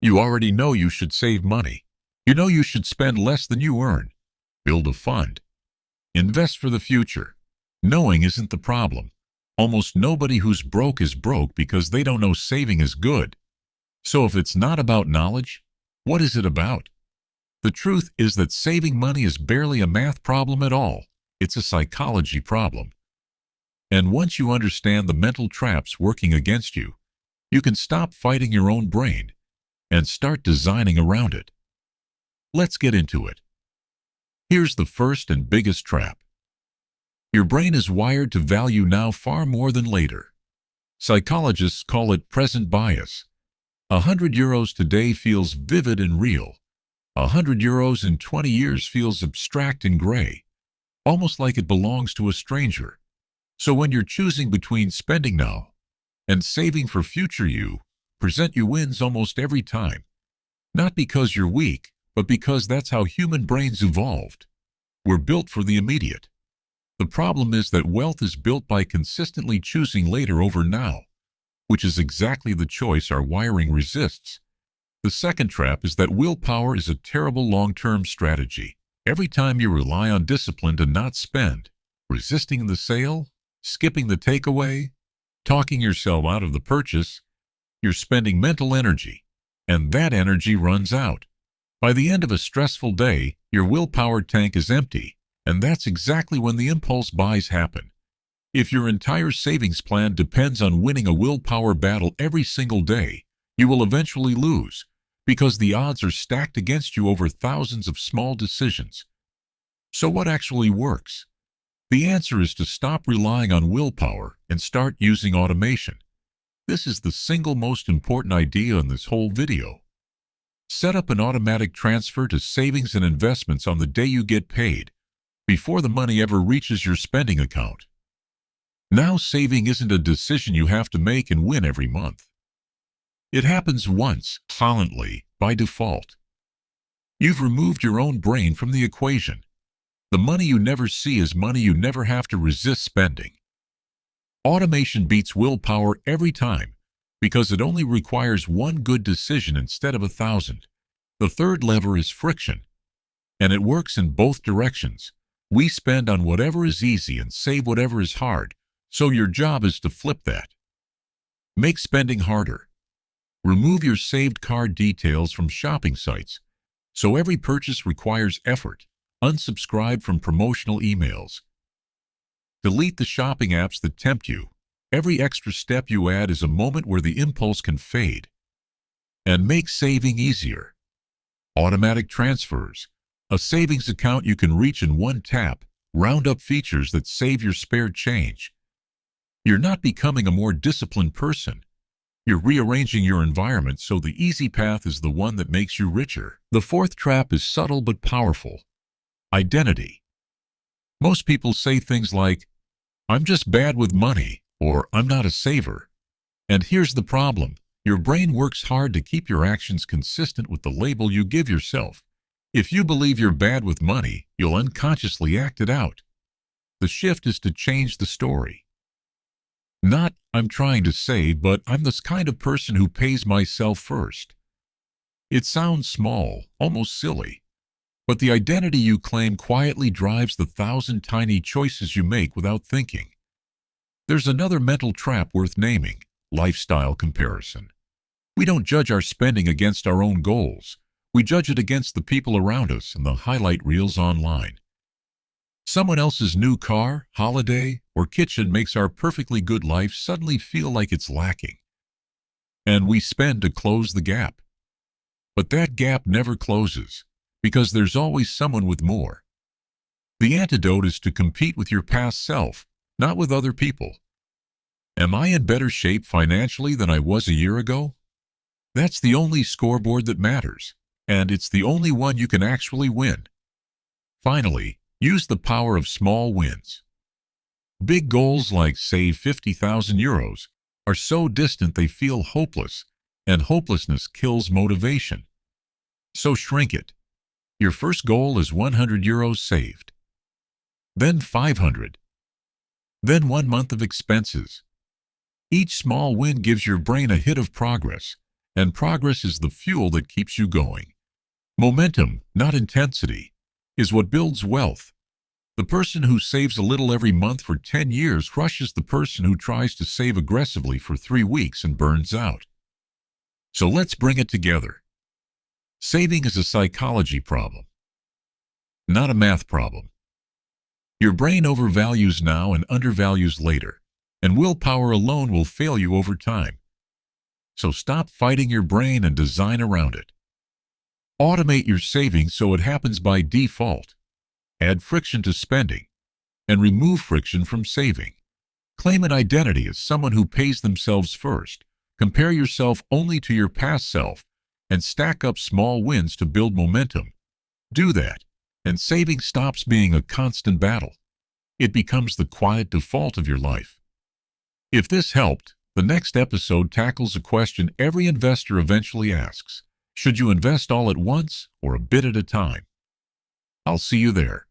You already know you should save money. You know you should spend less than you earn. Build a fund. Invest for the future. Knowing isn't the problem. Almost nobody who's broke is broke because they don't know saving is good. So if it's not about knowledge, what is it about? The truth is that saving money is barely a math problem at all. It's a psychology problem. And once you understand the mental traps working against you, you can stop fighting your own brain and start designing around it. Let's get into it. Here's the first and biggest trap. Your brain is wired to value now far more than later. Psychologists call it present bias. €100 today feels vivid and real. €100 in 20 years feels abstract and gray, almost like it belongs to a stranger. So when you're choosing between spending now and saving for future you, present you wins almost every time. Not because you're weak, but because that's how human brains evolved. We're built for the immediate. The problem is that wealth is built by consistently choosing later over now, which is exactly the choice our wiring resists. The second trap is that willpower is a terrible long-term strategy. Every time you rely on discipline to not spend, resisting the sale, skipping the takeaway, talking yourself out of the purchase, you're spending mental energy, and that energy runs out. By the end of a stressful day, your willpower tank is empty, and that's exactly when the impulse buys happen. If your entire savings plan depends on winning a willpower battle every single day, you will eventually lose, because the odds are stacked against you over thousands of small decisions. So what actually works? The answer is to stop relying on willpower and start using automation. This is the single most important idea in this whole video. Set up an automatic transfer to savings and investments on the day you get paid, before the money ever reaches your spending account. Now saving isn't a decision you have to make and win every month. It happens once, silently, by default. You've removed your own brain from the equation. The money you never see is money you never have to resist spending. Automation beats willpower every time because it only requires one good decision instead of 1,000. The third lever is friction, and it works in both directions. We spend on whatever is easy and save whatever is hard, so your job is to flip that. Make spending harder. Remove your saved card details from shopping sites, so every purchase requires effort. Unsubscribe from promotional emails. Delete the shopping apps that tempt you. Every extra step you add is a moment where the impulse can fade. And make saving easier. Automatic transfers. A savings account you can reach in one tap. Round up features that save your spare change. You're not becoming a more disciplined person. You're rearranging your environment so the easy path is the one that makes you richer. The fourth trap is subtle but powerful. Identity. Most people say things like, "I'm just bad with money," or "I'm not a saver." And here's the problem. Your brain works hard to keep your actions consistent with the label you give yourself. If you believe you're bad with money, you'll unconsciously act it out. The shift is to change the story. Not, "I'm trying to save, but I'm this kind of person who pays myself first." It sounds small, almost silly. But the identity you claim quietly drives the 1,000 tiny choices you make without thinking. There's another mental trap worth naming: lifestyle comparison. We don't judge our spending against our own goals. We judge it against the people around us and the highlight reels online. Someone else's new car, holiday, or kitchen makes our perfectly good life suddenly feel like it's lacking. And we spend to close the gap. But that gap never closes, because there's always someone with more. The antidote is to compete with your past self, not with other people. Am I in better shape financially than I was a year ago? That's the only scoreboard that matters, and it's the only one you can actually win. Finally, use the power of small wins. Big goals like save €50,000 are so distant they feel hopeless, and hopelessness kills motivation. So shrink it. Your first goal is €100 saved. Then 500. Then 1 month of expenses. Each small win gives your brain a hit of progress, and progress is the fuel that keeps you going. Momentum, not intensity, is what builds wealth. The person who saves a little every month for 10 years crushes the person who tries to save aggressively for 3 weeks and burns out. So let's bring it together. Saving is a psychology problem, not a math problem. Your brain overvalues now and undervalues later, and willpower alone will fail you over time. So stop fighting your brain and design around it. Automate your savings so it happens by default. Add friction to spending, and remove friction from saving. Claim an identity as someone who pays themselves first. Compare yourself only to your past self, and stack up small wins to build momentum. Do that, and saving stops being a constant battle. It becomes the quiet default of your life. If this helped, the next episode tackles a question every investor eventually asks. Should you invest all at once or a bit at a time? I'll see you there.